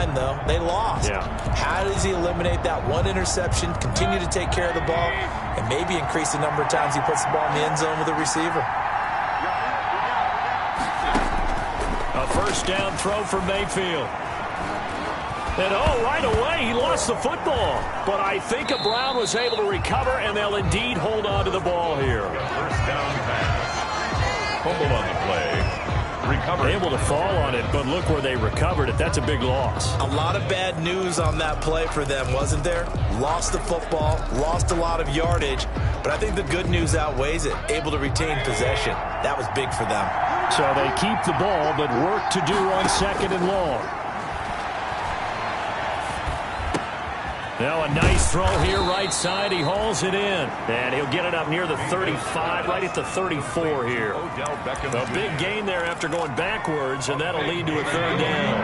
line, though. They lost. Yeah. How does he eliminate that one interception, continue to take care of the ball, and maybe increase the number of times he puts the ball in the end zone with a receiver? A first down throw for Mayfield. And, right away, he lost the football. But I think Brown was able to recover, and they'll indeed hold on to the ball here. First down pass. Fumble on the play. Recovered. Able to fall on it, but look where they recovered it. That's a big loss. A lot of bad news on that play for them, wasn't there? Lost the football, lost a lot of yardage, but I think the good news outweighs it. Able to retain possession. That was big for them. So they keep the ball, but work to do on second and long. Now a nice throw here, right side. He hauls it in. And he'll get it up near the 35, right at the 34 here. A big gain there after going backwards, and that'll lead to a third down.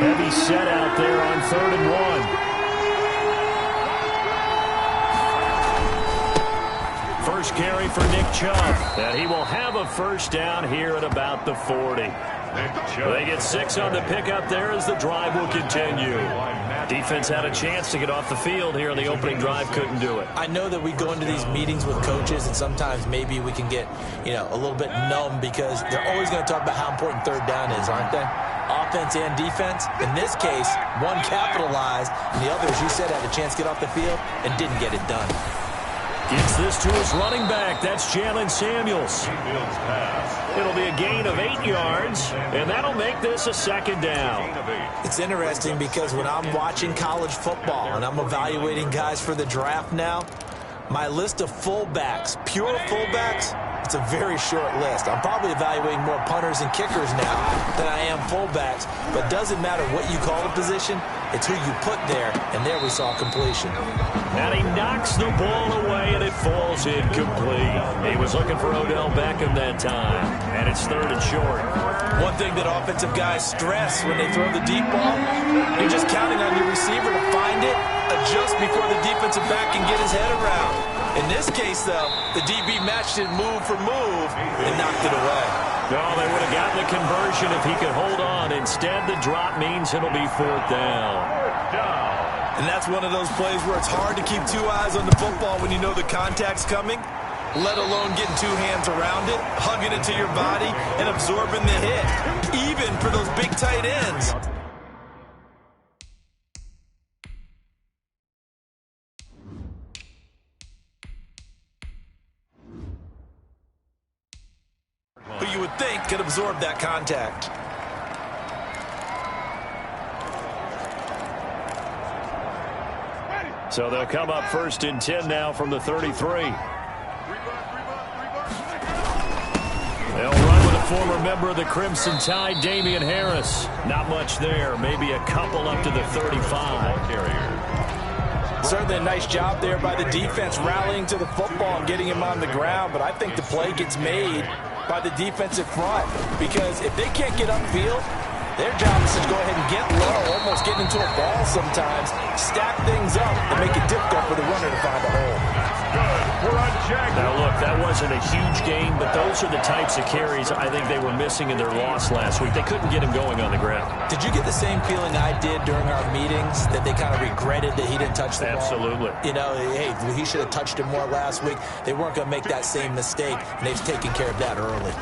Heavy set out there on 3rd and 1. First carry for Nick Chubb. And he will have a first down here at about the 40. They get 6 on the pickup there as the drive will continue. Defense had a chance to get off the field here in the opening drive, couldn't do it. I know that we go into these meetings with coaches, and sometimes maybe we can get, a little bit numb because they're always going to talk about how important third down is, aren't they? Offense and defense. In this case, one capitalized, and the other, as you said, had a chance to get off the field and didn't get it done. Gets this to his running back. That's Jalen Samuels. It'll be a gain of 8 yards, and that'll make this a second down. It's interesting because when I'm watching college football and I'm evaluating guys for the draft now, my list of fullbacks, pure fullbacks, it's a very short list. I'm probably evaluating more punters and kickers now than I am fullbacks, but it doesn't matter what you call the position, it's who you put there, and there we saw completion. And he knocks the ball away, and it falls incomplete. He was looking for Odell Beckham that time, and it's 3rd and short. One thing that offensive guys stress when they throw the deep ball, you're just counting on your receiver to find it, adjust before the defensive back can get his head around. In this case, though, the DB matched it move for move and knocked it away. No, they would have gotten the conversion if he could hold on. Instead, the drop means it'll be 4th down. And that's one of those plays where it's hard to keep 2 eyes on the football when you know the contact's coming, let alone getting 2 hands around it, hugging it to your body, and absorbing the hit, even for those big tight ends. Who you would think could absorb that contact. So they'll come up 1st and 10 now from the 33. They'll run with a former member of the Crimson Tide, Damian Harris. Not much there, maybe a couple up to the 35. Certainly a nice job there by the defense rallying to the football and getting him on the ground, but I think the play gets made by the defensive front because if they can't get upfield, their job is to go ahead and get low, almost get into a ball sometimes, stack things up, and make it difficult for the runner to find a hole. Now, look, that wasn't a huge gain, but those are the types of carries I think they were missing in their loss last week. They couldn't get him going on the ground. Did you get the same feeling I did during our meetings, that they kind of regretted that he didn't touch the ball? Absolutely. Hey, he should have touched it more last week. They weren't going to make that same mistake, and they've taken care of that early.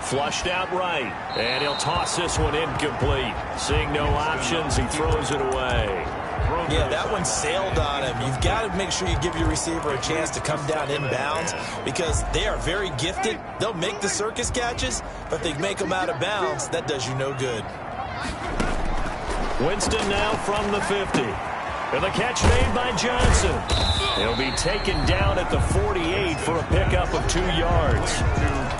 Flushed out right, and he'll toss this one incomplete. Seeing no options, he throws it away. Yeah, that one sailed on him. You've got to make sure you give your receiver a chance to come down inbounds because they are very gifted. They'll make the circus catches, but if they make them out of bounds, that does you no good. Winston now from the 50. And the catch made by Johnson. He'll be taken down at the 48 for a pickup of 2 yards.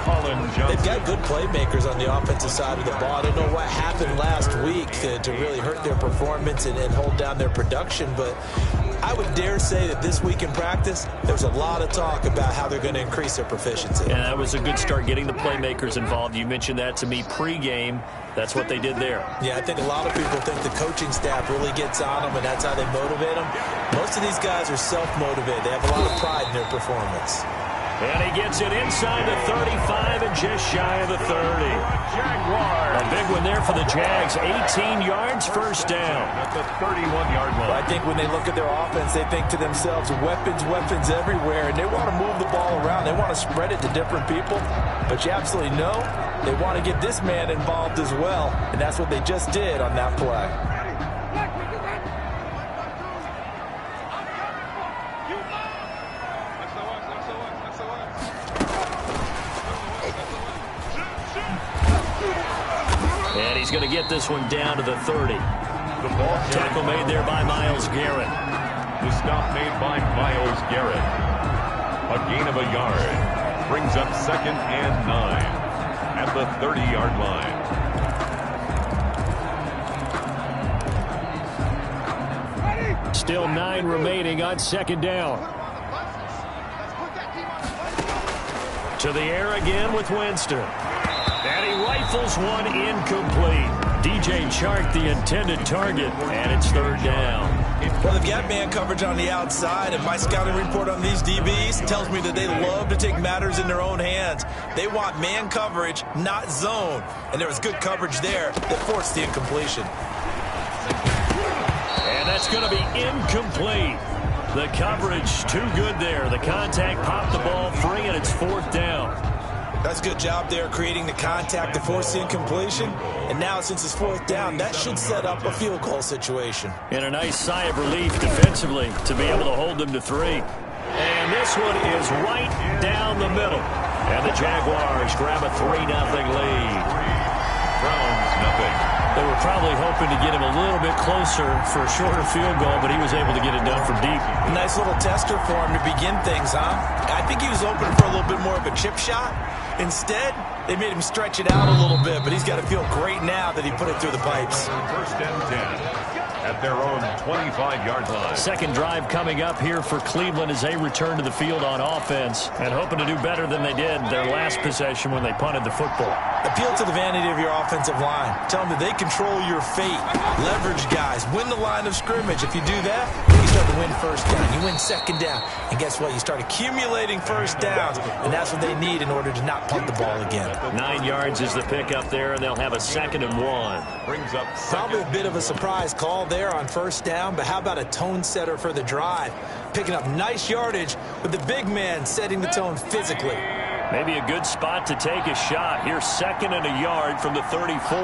They've got good playmakers on the offensive side of the ball. I don't know what happened last week to really hurt their performance and hold down their production, but I would dare say that this week in practice, there's a lot of talk about how they're going to increase their proficiency. Yeah, that was a good start getting the playmakers involved. You mentioned that to me pregame. That's what they did there. Yeah, I think a lot of people think the coaching staff really gets on them, and that's how they motivate them. Most of these guys are self-motivated. They have a lot of pride in their performance. And he gets it inside the 35 and just shy of the 30. A big one there for the Jags. 18 yards, first down. At the 31-yard line. I think when they look at their offense, they think to themselves, weapons everywhere, and they want to move the ball around. They want to spread it to different people. But you absolutely know they want to get this man involved as well, and that's what they just did on that play. And he's going to get this one down to the 30. The ball Tackle made there by Myles Garrett. The stop made by Myles Garrett. A gain of a yard. Brings up 2nd and 9 at the 30-yard line. Still 9 remaining on 2nd down. To the air again with Winston. And he rifles one incomplete. DJ Chark, the intended target, and it's 3rd down. Well, they've got man coverage on the outside, and my scouting report on these DBs tells me that they love to take matters in their own hands. They want man coverage, not zone. And there was good coverage there that forced the incompletion. And that's going to be incomplete. The coverage too good there. The contact popped the ball free, and it's 4th down. That's a good job there creating the contact to force the incompletion. And now, since it's 4th down, that should set up a field goal situation. And a nice sigh of relief defensively to be able to hold them to 3. And this one is right down the middle. And the Jaguars grab a 3-0 lead. Browns, nothing. They were probably hoping to get him a little bit closer for a shorter field goal, but he was able to get it done from deep. Nice little tester for him to begin things, huh? I think he was hoping for a little bit more of a chip shot. Instead, they made him stretch it out a little bit, but he's got to feel great now that he put it through the pipes. 1st and 10 at their own 25-yard line. Second drive coming up here for Cleveland as they return to the field on offense and hoping to do better than they did their last possession when they punted the football. Appeal to the vanity of your offensive line. Tell them that they control your fate. Leverage guys. Win the line of scrimmage. If you do that, you start to win 1st down. You win 2nd down. And guess what? You start accumulating 1st downs, and that's what they need in order to not punt the ball again. 9 yards is the pickup there, and they'll have a 2nd and 1. Brings up Probably a bit of a surprise call there on 1st down, but how about a tone setter for the drive? Picking up nice yardage with the big man setting the tone physically. Maybe a good spot to take a shot. Here's 2nd and a yard from the 34.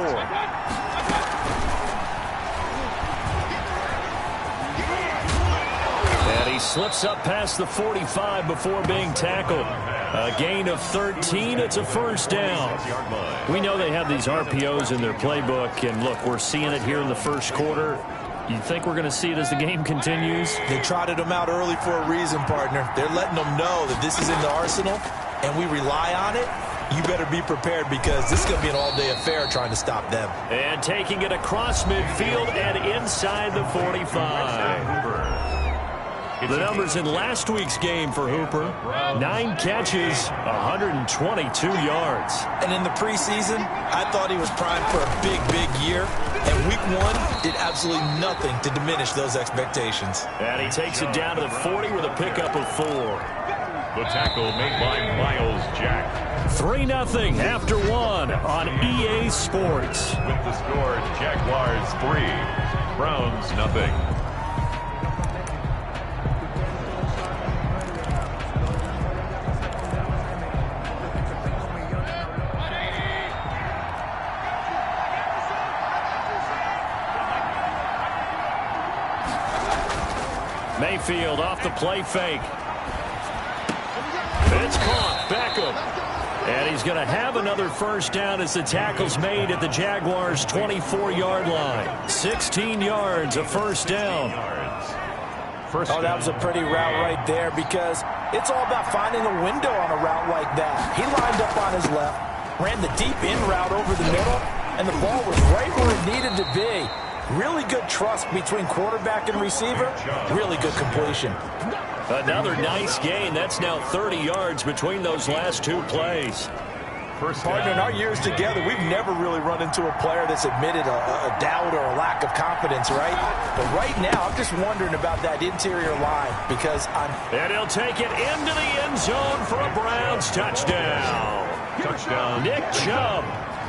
And he slips up past the 45 before being tackled. A gain of 13. It's a 1st down. We know they have these RPOs in their playbook, and look, we're seeing it here in the 1st quarter. You think we're going to see it as the game continues? They trotted them out early for a reason, partner. They're letting them know that this is in the arsenal, and we rely on it. You better be prepared because this is going to be an all-day affair trying to stop them. And taking it across midfield and inside the 45. The numbers in last week's game for Hooper: 9 catches, 122 yards. And in the preseason, I thought he was primed for a big year. And week 1 did absolutely nothing to diminish those expectations. And he takes it down to the 40 with a pickup of 4. the tackle made by Myles Jack. 3-0 after 1 on EA Sports. With the score, Jaguars 3, Browns 0. Mayfield off the play fake. It's caught. Beckham. And he's going to have another first down as the tackle's made at the Jaguars' 24-yard line. 16 yards, a first down. That was a pretty route right there because it's all about finding a window on a route like that. He lined up on his left, ran the deep in route over the middle, and the ball was right where it needed to be. Really good trust between quarterback and receiver. Really good completion. Another nice gain. That's now 30 yards between those last two plays. first Partner, in down. our years together, we've never really run into a player that's admitted a doubt or a lack of confidence, right? But right now, I'm just wondering about that interior line because And he'll take it into the end zone for a Browns touchdown. Touchdown. Nick Chubb,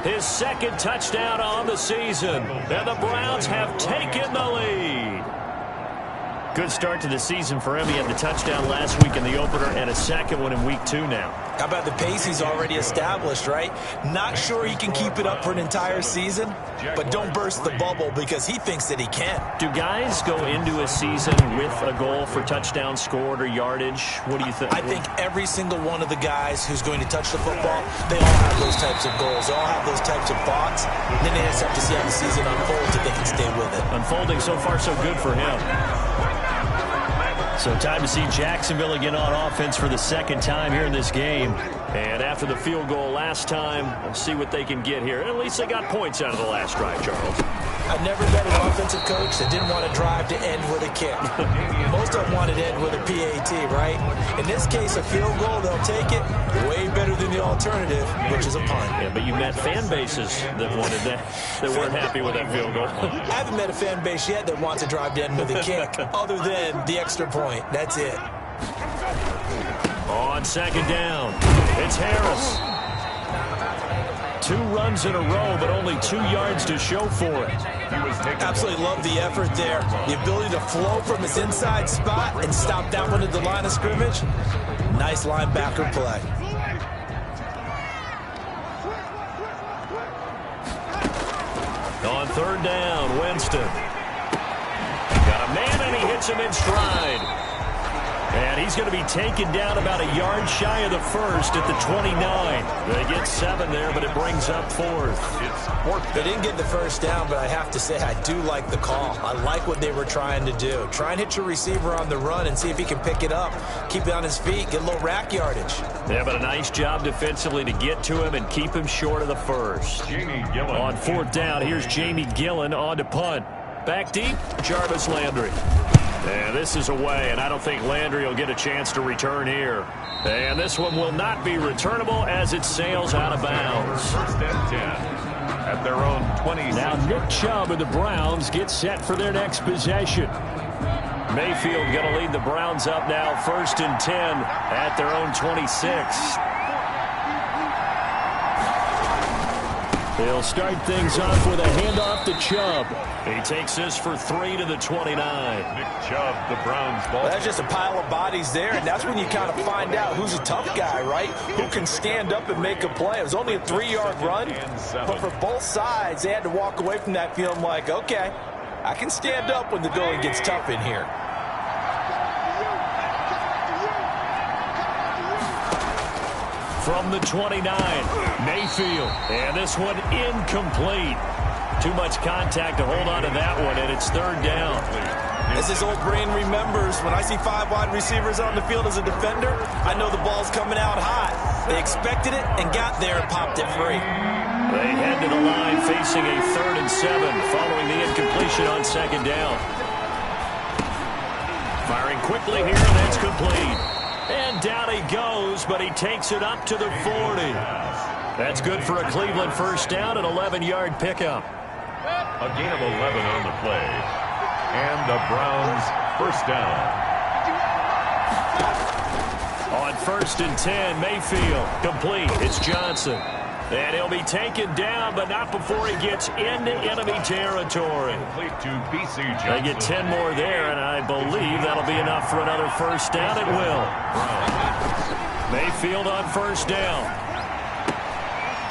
his second touchdown on the season. And the Browns have taken the lead. Good start to the season for him. He had the touchdown last week in the opener and a second one in week 2 now. How about the pace he's already established, right? Not sure he can keep it up for an entire season, but don't burst the bubble because he thinks that he can. Do guys go into a season with a goal for touchdown scored or yardage? What do you think? I think every single one of the guys who's going to touch the football, they all have those types of goals. They all have those types of thoughts. And then they just have to see how the season unfolds if they can stay with it. Unfolding so far so good for him. So time to see Jacksonville again on offense for the second time here in this game. And after the field goal last time, we'll see what they can get here. And at least they got points out of the last drive, Charles. I've never met an offensive coach that didn't want to drive to end with a kick. Most of them wanted to end with a PAT, right? In this case, a field goal, they'll take it. Way better than the alternative, which is a punt. Yeah, but you met fan bases that wanted that weren't happy with that field goal. I haven't met a fan base yet that wants to drive to end with a kick, other than the extra point. That's it. On second down, it's Harris. 2 runs in a row, but only 2 yards to show for it. Absolutely love the effort there. The ability to flow from his inside spot and stop that one at the line of scrimmage. Nice linebacker play. On third down, Winston. Got a man, and he hits him in stride. And he's going to be taken down about a yard shy of the first at the 29. They get 7 there, but it brings up 4th. It's 4th. They didn't get the first down, but I have to say I do like the call. I like what they were trying to do. Try and hit your receiver on the run and see if he can pick it up. Keep it on his feet, get a little rack yardage. Yeah, but a nice job defensively to get to him and keep him short of the first. Jamie Gillen. On 4th down, here's Jamie Gillen on to punt. Back deep, Jarvis Landry. And this is away, and I don't think Landry will get a chance to return here. And this one will not be returnable as it sails out of bounds. First and 10 at their own 26. Now Nick Chubb and the Browns get set for their next possession. Mayfield going to lead the Browns up now, 1st and 10 at their own 26. They'll start things off with a handoff to Chubb. He takes this for 3 to the 29. Nick Chubb, the Browns ball. That's just a pile of bodies there, and that's when you kind of find out who's a tough guy, right? Who can stand up and make a play. It was only a 3-yard run, but for both sides, they had to walk away from that feeling like, okay, I can stand up when the going gets tough in here. From the 29, Mayfield. And this one incomplete. Too much contact to hold on to that one, and it's 3rd down. As his old brain remembers, when I see 5 wide receivers on the field as a defender, I know the ball's coming out hot. They expected it and got there and popped it free. They head to the line facing a 3rd and 7 following the incompletion on 2nd down. Firing quickly here, and that's complete. And down he goes, but he takes it up to the 40. That's good for a Cleveland first down, an 11-yard pickup. A gain of 11 on the play. And the Browns first down. On 1st and 10, Mayfield complete. It's Johnson. And he'll be taken down, but not before he gets into enemy territory. Complete to B.C. Johnson. They get 10 more there, and I believe that'll be enough for another first down. It will. Mayfield on first down.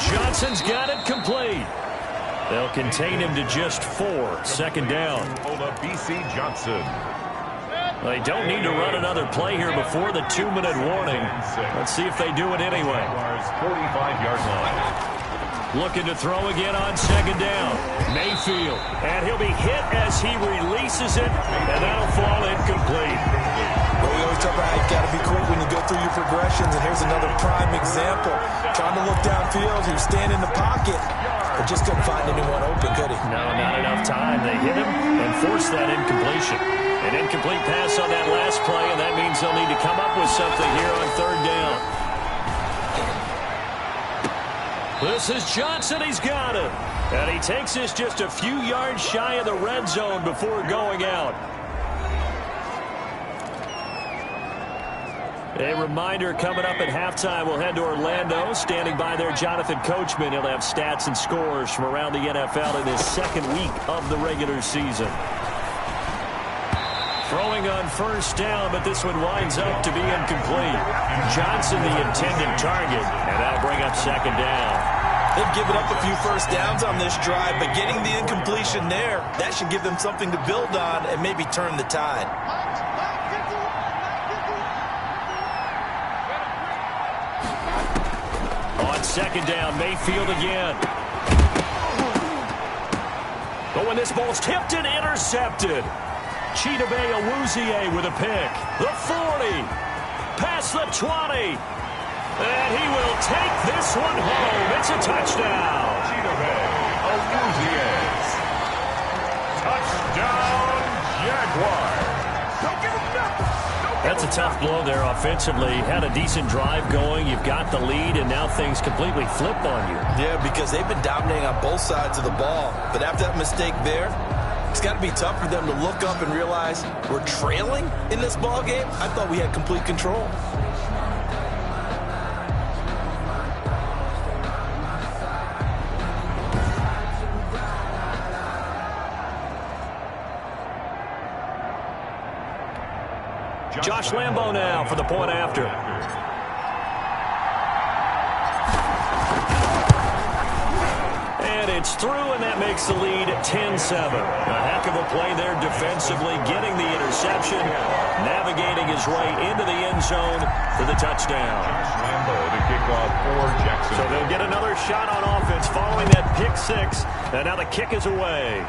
Johnson's got it complete. They'll contain him to just 4. 2nd down. B.C. Johnson. They don't need to run another play here before the 2-minute warning. Let's see if they do it anyway. 45-yard line. Looking to throw again on 2nd down. Mayfield. And he'll be hit as he releases it, and that'll fall incomplete. Well, we always talk about how you got to be quick when you go through your progressions, and here's another prime example. Trying to look downfield, he was standing in the pocket, but just couldn't find anyone open, could he? No, not enough time. They hit him and forced that incompletion. An incomplete pass on that last play, and that means they'll need to come up with something here on 3rd down. This is Johnson. He's got it. And he takes this just a few yards shy of the red zone before going out. A reminder coming up at halftime. We'll head to Orlando. Standing by there, Jonathan Coachman. He'll have stats and scores from around the NFL in his second week of the regular season. Throwing on first down, but this one winds up to be incomplete. Johnson the intended target, and that'll bring up second down. They've given up a few first downs on this drive, but getting the incompletion there, that should give them something to build on and maybe turn the tide. On second down, Mayfield again. But when this ball's tipped and intercepted, Chidobe Awuzie with a pick. The 40, past the 20, and he will take this one home. It's a touchdown. Chidobe Awuzie. Touchdown, Jaguars. Don't give him nothing. That's a tough blow there offensively. Had a decent drive going. You've got the lead, and now things completely flip on you. Yeah, because they've been dominating on both sides of the ball. But after that mistake there, it's got to be tough for them to look up and realize we're trailing in this ball game. I thought we had complete control. Josh Lambo now for the point after. And it's through, and that makes the lead 10-7. A heck of a play there defensively, getting the interception, navigating his way into the end zone for the touchdown. Josh Lambo to kick off for Jackson. So they'll get another shot on offense following that pick six, and now the kick is away.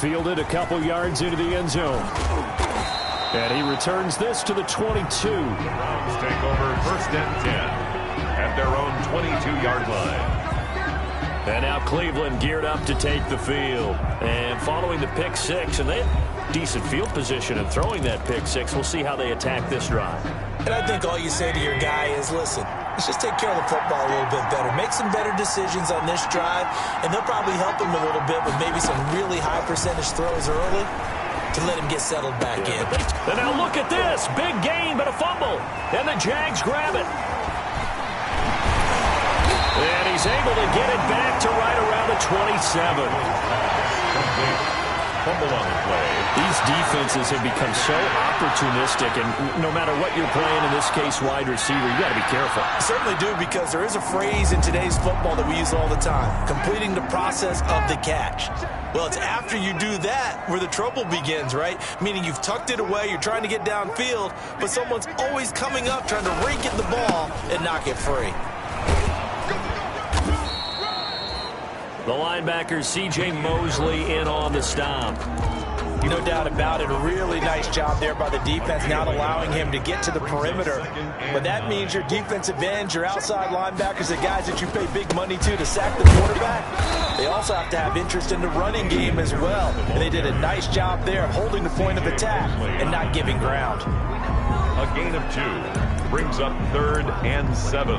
Fielded a couple yards into the end zone. And he returns this to the 22. The Browns take over first and 10 at their own 22-yard line. And now Cleveland geared up to take the field. And following the pick six, and they have decent field position in throwing that pick six. We'll see how they attack this drive. And I think all you say to your guy is, listen, let's just take care of the football a little bit better. Make some better decisions on this drive, and they'll probably help him a little bit with maybe some really high percentage throws early to let him get settled back in. And now look at this. Big gain, but a fumble. And the Jags grab it. And he's able to get it back to right around the 27. Fumble on the play. These defenses have become so opportunistic, and no matter what you're playing, in this case wide receiver, you got to be careful. Certainly do, because there is a phrase in today's football that we use all the time: completing the process of the catch. Well, it's after you do that where the trouble begins, right? Meaning you've tucked it away, you're trying to get downfield, but someone's always coming up trying to rake at the ball and knock it free. The linebacker, C.J. Mosley, in on the stop. No doubt about it. A really nice job there by the defense, not allowing him to get to the perimeter. But that means your defensive ends, your outside linebackers, the guys that you pay big money to sack the quarterback, they also have to have interest in the running game as well. And they did a nice job there of holding the point of attack and not giving ground. A gain of 2 brings up 3rd and 7.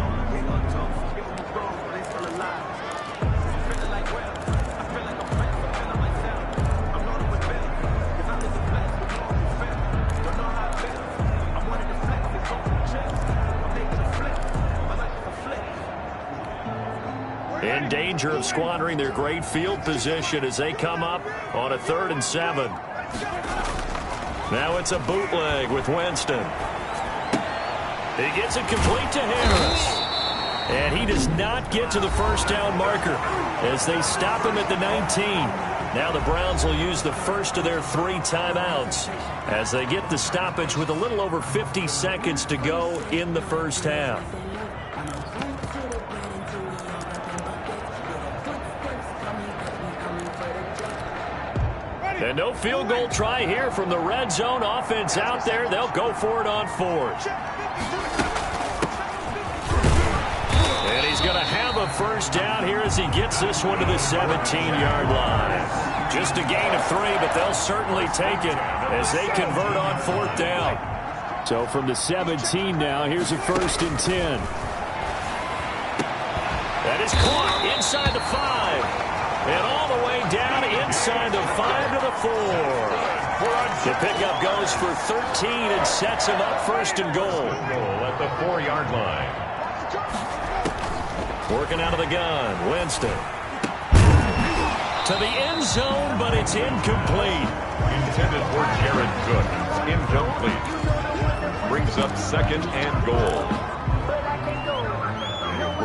In danger of squandering their great field position as they come up on a 3rd and 7. Now it's a bootleg with Winston. He gets it complete to Harris. And he does not get to the first down marker as they stop him at the 19. Now the Browns will use the first of their 3 timeouts as they get the stoppage with a little over 50 seconds to go in the first half. And no field goal try here from the red zone offense out there. They'll go for it on 4th. And he's going to have a first down here as he gets this one to the 17-yard line. Just a gain of 3, but they'll certainly take it as they convert on 4th down. So from the 17 now, here's a 1st and 10. is caught inside the 5. And all the way down inside the 5 to the 4. The pickup goes for 13 and sets him up first and goal. At the 4-yard line. Working out of the gun, Winston. To the end zone, but it's incomplete. Intended for Jared Cook. Incomplete. Brings up second and goal.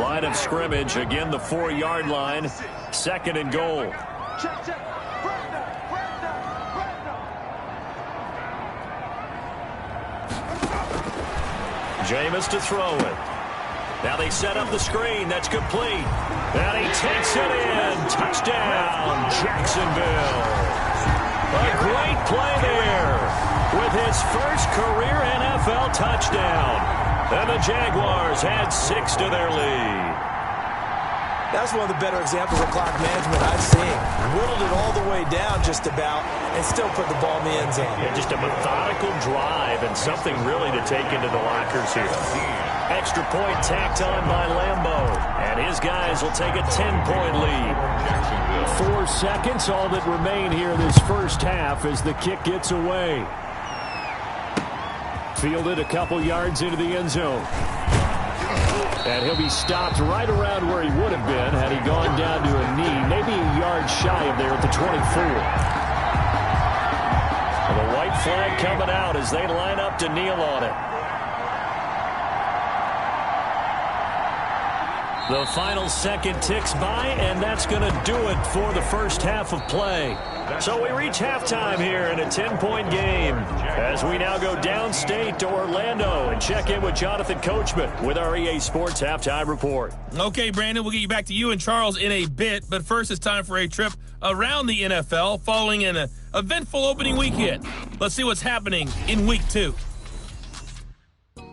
Line of scrimmage, again the 4-yard line. Second and goal. Jameis to throw it. Now they set up the screen. That's complete. And he takes it in. Touchdown, Jacksonville. A great play there with his first career NFL touchdown. And the Jaguars add 6 to their lead. That's one of the better examples of clock management I've seen. Whittled it all the way down just about and still put the ball in the end zone. Yeah, just a methodical drive and something really to take into the lockers here. Extra point tacked on by Lambeau. And his guys will take a 10-point lead. 4 seconds, all that remain here this first half as the kick gets away. Fielded a couple yards into the end zone. And he'll be stopped right around where he would have been had he gone down to a knee, maybe a yard shy of there at the 24. And the white flag coming out as they line up to kneel on it. The final second ticks by, and that's going to do it for the first half of play. So we reach halftime here in a 10-point game as we now go downstate to Orlando and check in with Jonathan Coachman with our EA Sports Halftime Report. Okay, Brandon, we'll get you back to you and Charles in a bit, but first it's time for a trip around the NFL following an eventful opening weekend. Let's see what's happening in Week 2.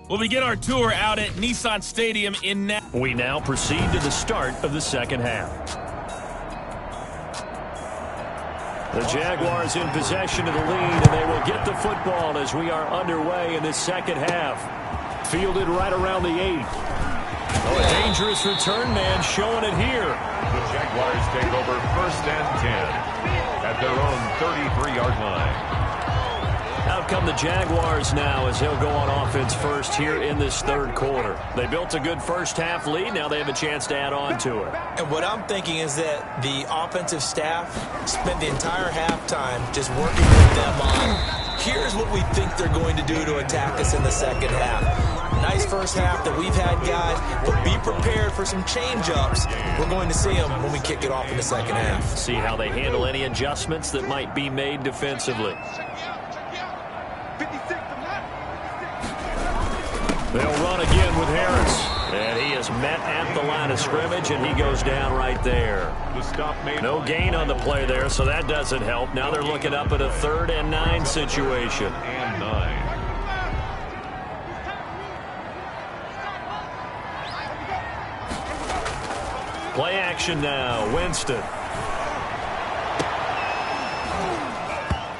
We'll begin our tour out at Nissan Stadium in Nashville. We now proceed to the start of the second half. The Jaguars in possession of the lead, and they will get the football as we are underway in this second half. Fielded right around the 8. Oh, a dangerous return man showing it here. The Jaguars take over first and 10 at their own 33-yard line. Out come the Jaguars now as they'll go on offense first here in this third quarter. They built a good first half lead. Now they have a chance to add on to it. And what I'm thinking is that the offensive staff spent the entire halftime just working with them on, here's what we think they're going to do to attack us in the second half. Nice first half that we've had, guys, but be prepared for some change-ups. We're going to see them when we kick it off in the second half. See how they handle any adjustments that might be made defensively. They'll run again with Harris. And he is met at the line of scrimmage, and he goes down right there. No gain on the play there, so that doesn't help. Now they're looking up at a 3rd and 9 situation. And 9. Play action now. Winston.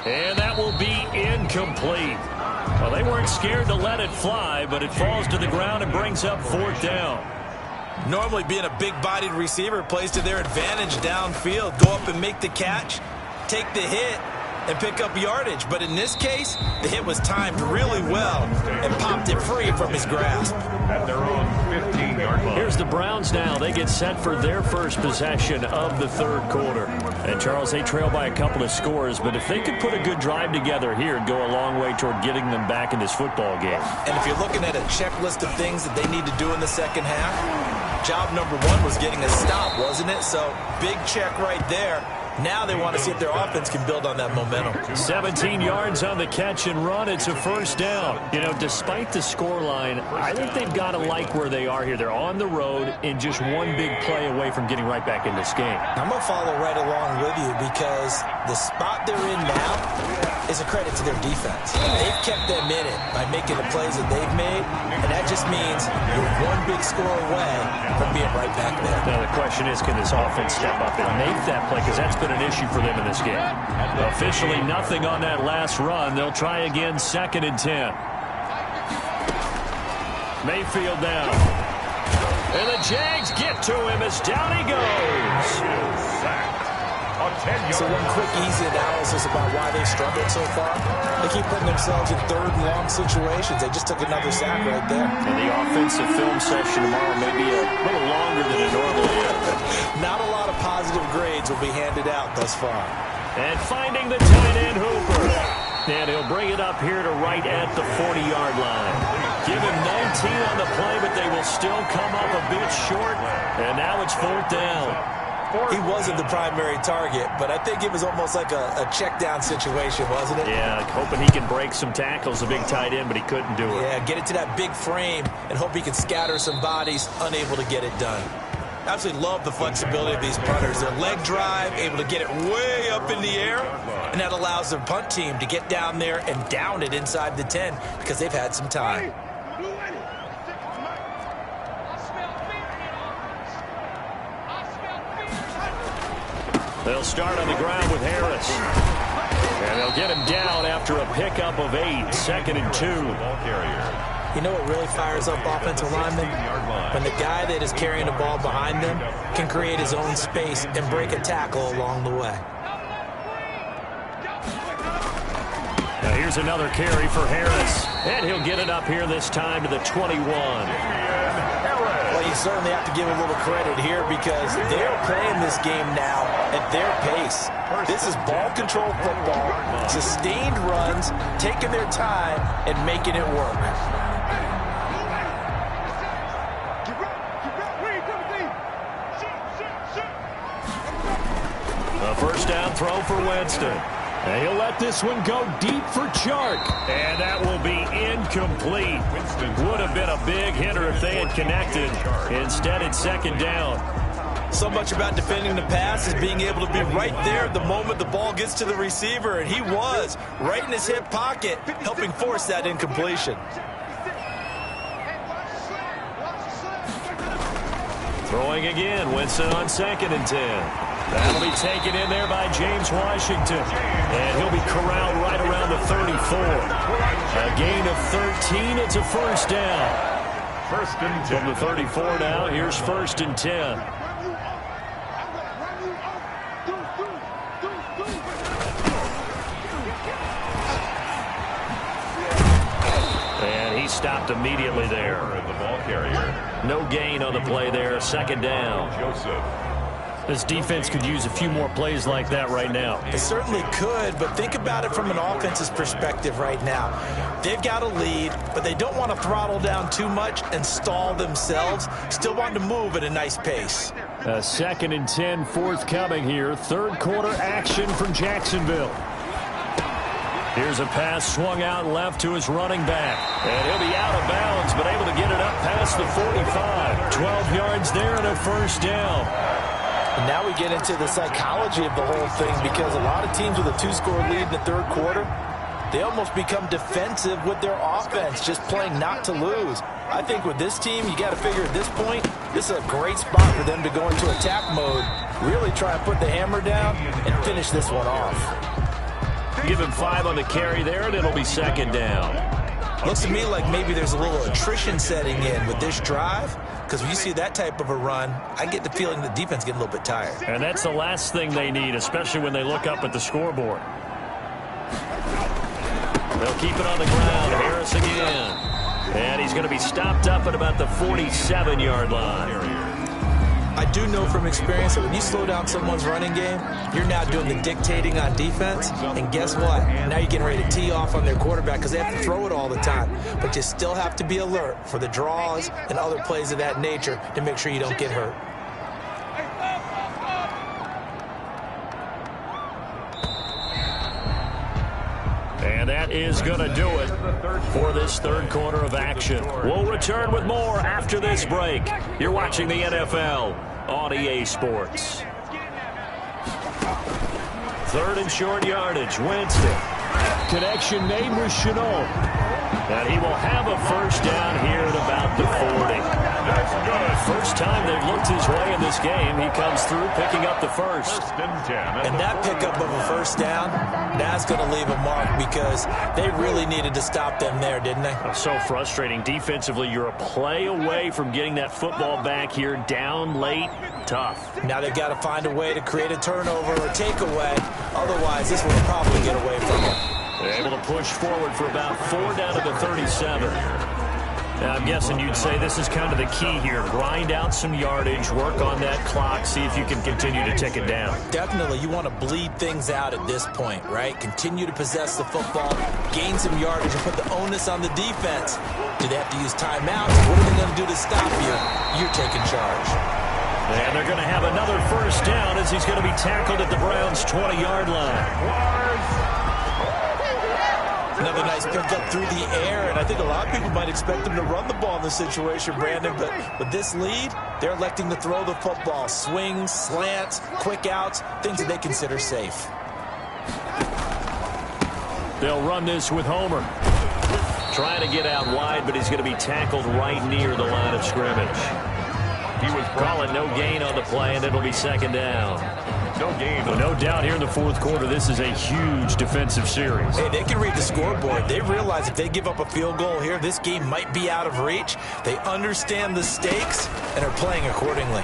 And that will be incomplete. Well, they weren't scared to let it fly, but it falls to the ground and brings up 4th down. Normally being a big-bodied receiver plays to their advantage downfield. Go up and make the catch, take the hit, and pick up yardage. But in this case, the hit was timed really well and popped it free from his grasp. At their own 15-yard line. Here's the Browns now. They get set for their first possession of the third quarter. And, Charles, they trail by a couple of scores, but if they could put a good drive together here, it'd go a long way toward getting them back in this football game. And if you're looking at a checklist of things that they need to do in the second half, job number 1 was getting a stop, wasn't it? So, big check right there. Now they want to see if their offense can build on that momentum. 17 yards on the catch and run. It's a first down. You know, despite the scoreline, I think they've got to like where they are here. They're on the road and just one big play away from getting right back in this game. I'm going to follow right along with you because the spot they're in now is a credit to their defense. They've kept them in it by making the plays that they've made, and that just means you're one big score away from being right back there. Now the question is, can this offense step up and make that play? Because that's been an issue for them in this game. Officially nothing on that last run. They'll try again, 2nd and 10. Mayfield down. And the Jags get to him as down he goes. So one quick, easy analysis about why they've struggled so far. They keep putting themselves in third and long situations. They just took another sack right there. And the offensive film session tomorrow may be a little longer than it normally is. Not a lot of positive grades will be handed out thus far. And finding the tight end Hooper. And he'll bring it up here to right at the 40-yard line. Give him 19 on the play, but they will still come up a bit short. And now it's 4th down. He wasn't the primary target, but I think it was almost like a check down situation, wasn't it? Yeah, hoping he can break some tackles, a big tight end, but he couldn't do it. Yeah, get it to that big frame and hope he can scatter some bodies, unable to get it done. Absolutely love the flexibility of these punters. Their leg drive, able to get it way up in the air, and that allows their punt team to get down there and down it inside the 10 because they've had some time. They'll start on the ground with Harris. And they'll get him down after a pickup of 8, 2nd and 2. You know what really fires up offensive linemen? When the guy that is carrying the ball behind them can create his own space and break a tackle along the way. Now here's another carry for Harris. And he'll get it up here this time to the 21. Well, you certainly have to give a little credit here because they're playing this game now at their pace. This is ball control football, sustained runs, taking their time and making it work. A first down throw for Winston. And he'll let this one go deep for Chark. And that will be incomplete. Would have been a big hitter if they had connected. Instead, it's 2nd down. So much about defending the pass is being able to be right there the moment the ball gets to the receiver. And he was right in his hip pocket, helping force that incompletion. Throwing again, Winston on 2nd and 10. That'll be taken in there by James Washington. And he'll be corralled right around the 34. A gain of 13. It's a first down. First and 10. From the 34 now, here's 1st and 10. And he stopped immediately there. The ball carrier. No gain on the play there. 2nd down. Joseph. This defense could use a few more plays like that right now. It certainly could, but think about it from an offense's perspective right now. They've got a lead, but they don't want to throttle down too much and stall themselves. Still want to move at a nice pace. 2nd and 10 forthcoming here. 3rd quarter action from Jacksonville. Here's a pass swung out left to his running back. And he'll be out of bounds, but able to get it up past the 45. 12 yards there and a first down. And now we get into the psychology of the whole thing because a lot of teams with a 2-score lead in the 3rd quarter, they almost become defensive with their offense, just playing not to lose. I think with this team, you got to figure at this point, this is a great spot for them to go into attack mode, really try and put the hammer down and finish this one off. Give him 5 on the carry there, and it'll be 2nd down. Looks to me like maybe there's a little attrition setting in with this drive, because when you see that type of a run, I get the feeling the defense getting a little bit tired. And that's the last thing they need, especially when they look up at the scoreboard. They'll keep it on the ground. Harris again. And he's going to be stopped up at about the 47-yard line. I do know from experience that when you slow down someone's running game, you're now doing the dictating on defense. And guess what? Now you're getting ready to tee off on their quarterback because they have to throw it all the time. But you still have to be alert for the draws and other plays of that nature to make sure you don't get hurt. And that is going to do it for this 3rd quarter of action. We'll return with more after this break. You're watching the NFL on EA Sports. 3rd and short yardage. Winston. Connection made with Chenault. And he will have a first down here at about the 40. That's good. First time they've looked his way in this game, he comes through picking up the first. First and 10. And that pickup of a first down, that's going to leave a mark because they really needed to stop them there, didn't they? So frustrating. Defensively, you're a play away from getting that football back here. Down late, tough. Now they've got to find a way to create a turnover or takeaway. Otherwise, this will probably get away from them. They're able to push forward for about 4 down to the 37. Now, I'm guessing you'd say this is kind of the key here. Grind out some yardage, work on that clock, see if you can continue to tick it down. Definitely, you want to bleed things out at this point, right? Continue to possess the football, gain some yardage, and put the onus on the defense. Do they have to use timeouts? What are they going to do to stop you? You're taking charge. And they're going to have another first down as he's going to be tackled at the Browns' 20-yard line. Another nice pickup through the air, and I think a lot of people might expect them to run the ball in this situation, Brandon, but with this lead, they're electing to throw the football. Swings, slants, quick outs, things that they consider safe. They'll run this with Homer. Trying to get out wide, but he's going to be tackled right near the line of scrimmage. He was calling no gain on the play, and it'll be second down. No gain. Well, no doubt here in the fourth quarter, this is a huge defensive series. Hey, they can read the scoreboard. They realize if they give up a field goal here, this game might be out of reach. They understand the stakes and are playing accordingly.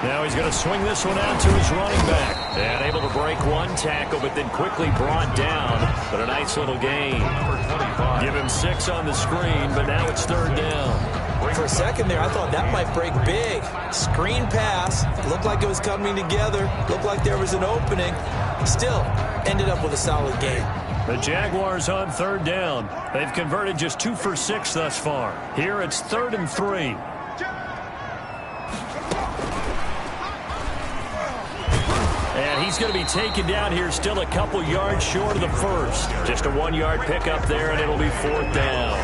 Now he's going to swing this one out to his running back. And able to break one tackle, but then quickly brought down. But a nice little gain. Give him 6 on the screen, but now it's third down. For a second there, I thought that might break big. Screen pass. Looked like it was coming together. Looked like there was an opening. Still, ended up with a solid game. The Jaguars on third down. They've converted just 2 for 6 thus far. Here it's 3rd and 3. And he's going to be taken down here still a couple yards short of the first. Just a 1-yard pickup there, and it'll be 4th down.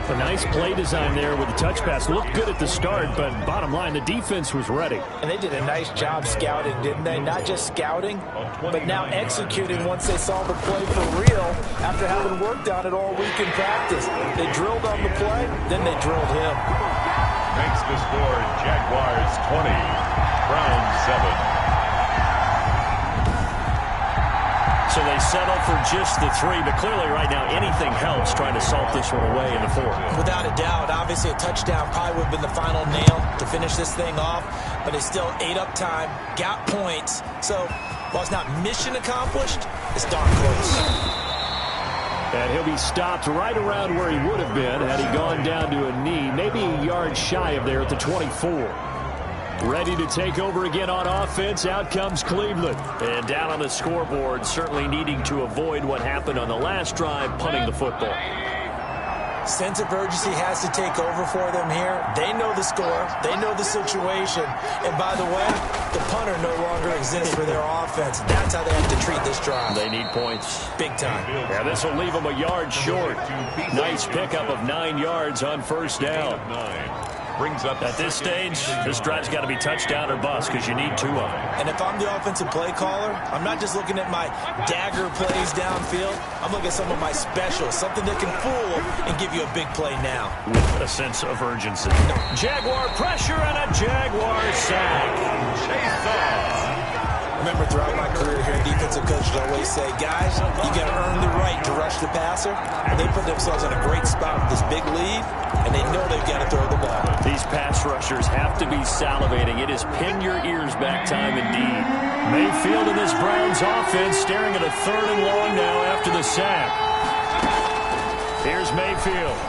A nice play design there with the touch pass. Looked good at the start, but bottom line, the defense was ready. And they did a nice job scouting, didn't they? Not just scouting, but now executing once they saw the play for real after having worked on it all week in practice. They drilled on the play, then they drilled him. Makes the score Jaguars 20, Browns 7. So they settle for just the 3, but clearly right now anything helps trying to salt this one away in the 4th. Without a doubt, obviously a touchdown probably would have been the final nail to finish this thing off, but they still ate up time, got points. So while it's not mission accomplished, it's darn close. And he'll be stopped right around where he would have been had he gone down to a knee, maybe a yard shy of there at the 24. Ready to take over again on offense. Out comes Cleveland. And down on the scoreboard, certainly needing to avoid what happened on the last drive, punting the football. Sense of urgency has to take over for them here. They know the score. They know the situation. And by the way, the punter no longer exists for their offense. That's how they have to treat this drive. They need points. Big time. Yeah, this will leave them a yard short. Nice pickup of 9 yards on first down. Brings up at this stage, this drive's got to be touchdown or bust because you need 2 of them. And if I'm the offensive play caller, I'm not just looking at my dagger plays downfield. I'm looking at some of my specials, something that can fool and give you a big play now. With a sense of urgency. Jaguar pressure and a Jaguar sack. Remember, throughout my career here, defensive coaches always say, guys, you got to earn the right to rush the passer. They put themselves in a great spot with this big lead, and they know they've got to throw the ball. These pass rushers have to be salivating. It is pin your ears back time indeed. Mayfield in this Browns offense staring at a 3rd and long now after the sack. Here's Mayfield.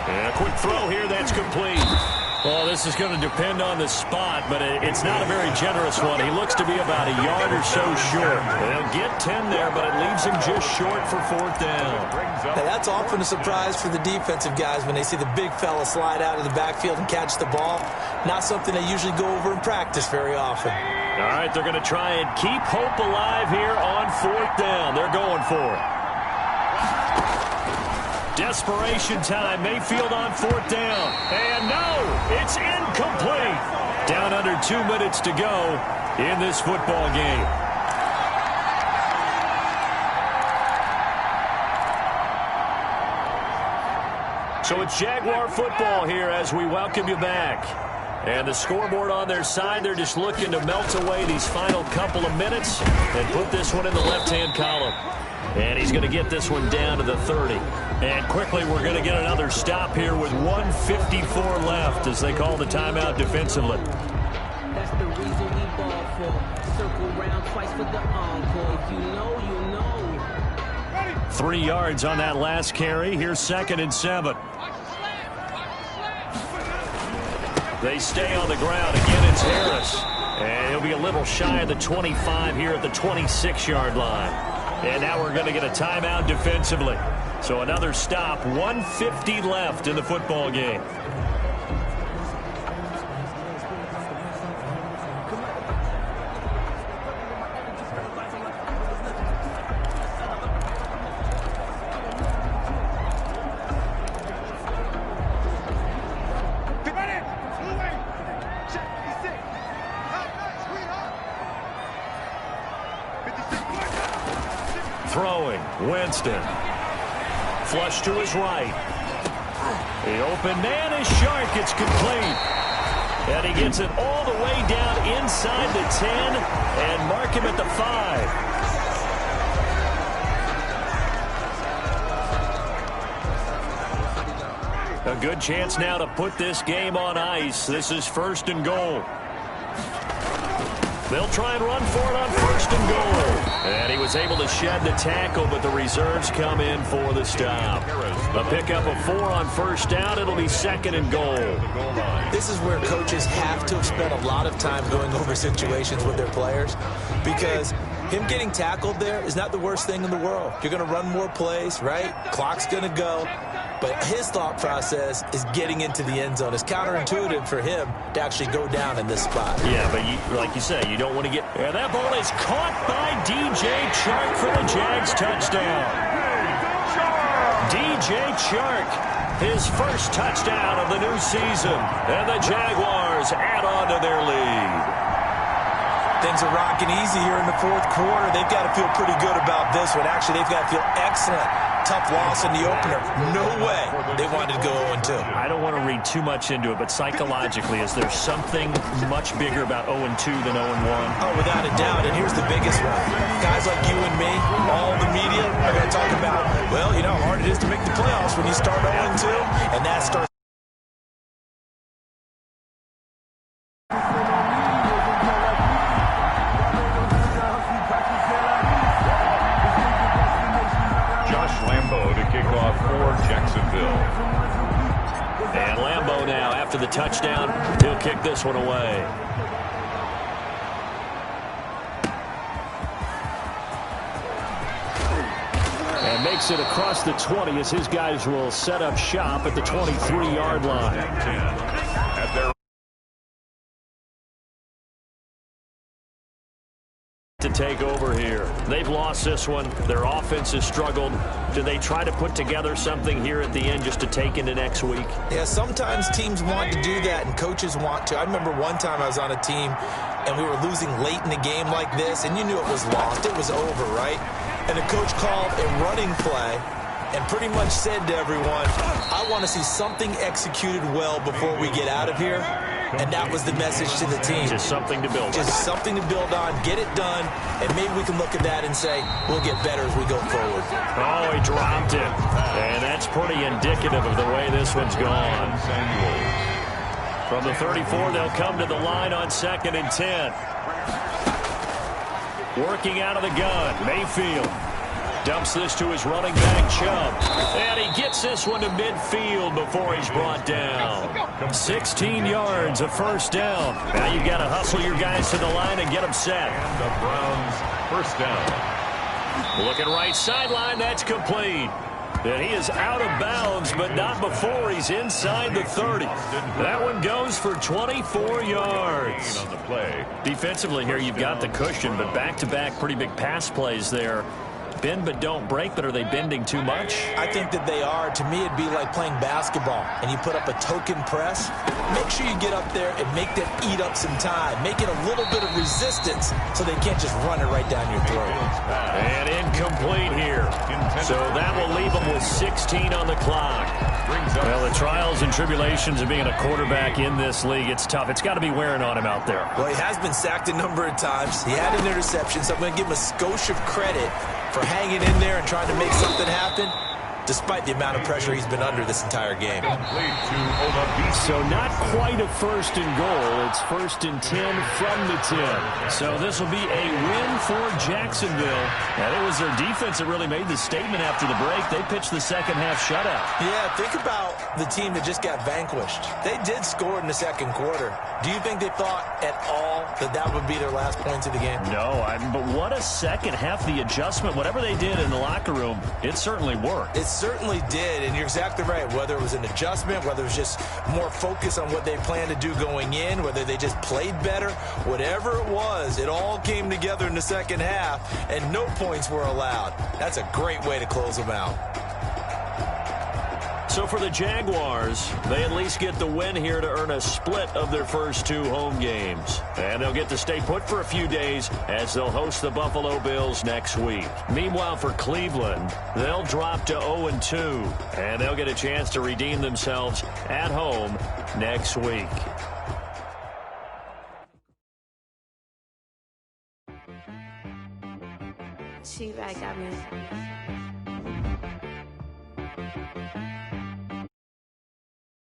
And a quick throw here, that's complete. Well, this is going to depend on the spot, but it's not a very generous one. He looks to be about a yard or so short. They'll get 10 there, but it leaves him just short for 4th down. Now, that's often a surprise for the defensive guys when they see the big fella slide out of the backfield and catch the ball. Not something they usually go over in practice very often. All right, they're going to try and keep hope alive here on 4th down. They're going for it. Desperation time. Mayfield on 4th down. And no, it's incomplete. Down under 2 minutes to go in this football game. So it's Jaguar football here as we welcome you back. And the scoreboard on their side, they're just looking to melt away these final couple of minutes and put this one in the left-hand column. And he's going to get this one down to the 30. And quickly, we're going to get another stop here with 1:54 left as they call the timeout defensively. That's the reason we ball for. Circle round twice for the encore. If you know, you know. 3 yards on that last carry. Here's 2nd and 7. They stay on the ground. Again, it's Harris. And he'll be a little shy of the 25 here at the 26-yard line. And now we're going to get a timeout defensively. So another stop. 1:50 left in the football game. Throwing, Winston. Flush to his right. The open man is Shark. It's complete. And he gets it all the way down inside the 10 and mark him at the 5. A good chance now to put this game on ice. This is 1st and goal. They'll try and run for it on 1st and goal. And he was able to shed the tackle, but the reserves come in for the stop. A pickup of 4 on 1st down. It'll be 2nd and goal. This is where coaches have to have spent a lot of time going over situations with their players, because him getting tackled there is not the worst thing in the world. You're going to run more plays, right? Clock's going to go. But his thought process is getting into the end zone. It's counterintuitive for him to actually go down in this spot. Yeah, but like you say, you don't want to get... And that ball is caught by DJ Chark for the Jags touchdown. DJ Chark, his first touchdown of the new season. And the Jaguars add on to their lead. Things are rocking easy here in the 4th quarter. They've got to feel pretty good about this one. Actually, they've got to feel excellent. Tough loss in the opener. No way they wanted to go 0-2. I don't want to read too much into it, but psychologically, is there something much bigger about 0-2 than 0-1? Oh, without a doubt, and here's the biggest one. Guys like you and me, all the media, are going to talk about, well, you know how hard it is to make the playoffs when you start 0-2, and that starts. And Lambeau now, after the touchdown, he'll kick this one away. And makes it across the 20 as his guys will set up shop at the 23-yard line. At their to take over here. They've lost this one. Their offense has struggled. Do they try to put together something here at the end just to take into next week? Yeah, sometimes teams want to do that and coaches want to. I remember one time I was on a team and we were losing late in the game like this, and you knew it was lost. It was over, right? And the coach called a running play and pretty much said to everyone, I want to see something executed well before we get out of here. And that was the message to the team. Just something to build on. Just something to build on, get it done, and maybe we can look at that and say, we'll get better as we go forward. Oh, he dropped it. And that's pretty indicative of the way this one's gone. From the 34, they'll come to the line on 2nd and 10. Working out of the gun, Mayfield. Dumps this to his running back, Chubb. And he gets this one to midfield before he's brought down. 16 yards, a 1st down. Now you've got to hustle your guys to the line and get them set. And the Browns 1st down. Looking right sideline, that's complete. And he is out of bounds, but not before he's inside the 30. That one goes for 24 yards. On the play. Defensively here, you've got the cushion, but back-to-back pretty big pass plays there. bend but don't break, but are they bending too much? I think that they are. To me, it'd be like playing basketball, and you put up a token press. Make sure you get up there and make them eat up some time. Make it a little bit of resistance so they can't just run it right down your throat. And incomplete here. So that will leave them with 16 on the clock. Well, the trials and tribulations of being a quarterback in this league, it's tough. It's got to be wearing on him out there. Well, he has been sacked a number of times. He had an interception, so I'm going to give him a skosh of credit for hanging in there and trying to make something happen, despite the amount of pressure he's been under this entire game. So not quite a first and goal. It's first and 10 from the 10. So this will be a win for Jacksonville. And it was their defense that really made the statement after the break. They pitched the second half shutout. Yeah, think about the team that just got vanquished. They did score in the second quarter. Do you think they thought at all that that would be their last points of the game? No, but what a second half. The adjustment, whatever they did in the locker room, it certainly worked. It certainly did, and you're exactly right. Whether it was an adjustment, whether it was just more focus on what they planned to do going in, whether they just played better, whatever it was, it all came together in the second half, and no points were allowed. That's a great way to close them out. So for the Jaguars, they at least get the win here to earn a split of their first 2 home games. And they'll get to stay put for a few days as they'll host the Buffalo Bills next week. Meanwhile, for Cleveland, they'll drop to 0-2, and they'll get a chance to redeem themselves at home next week. She right got me.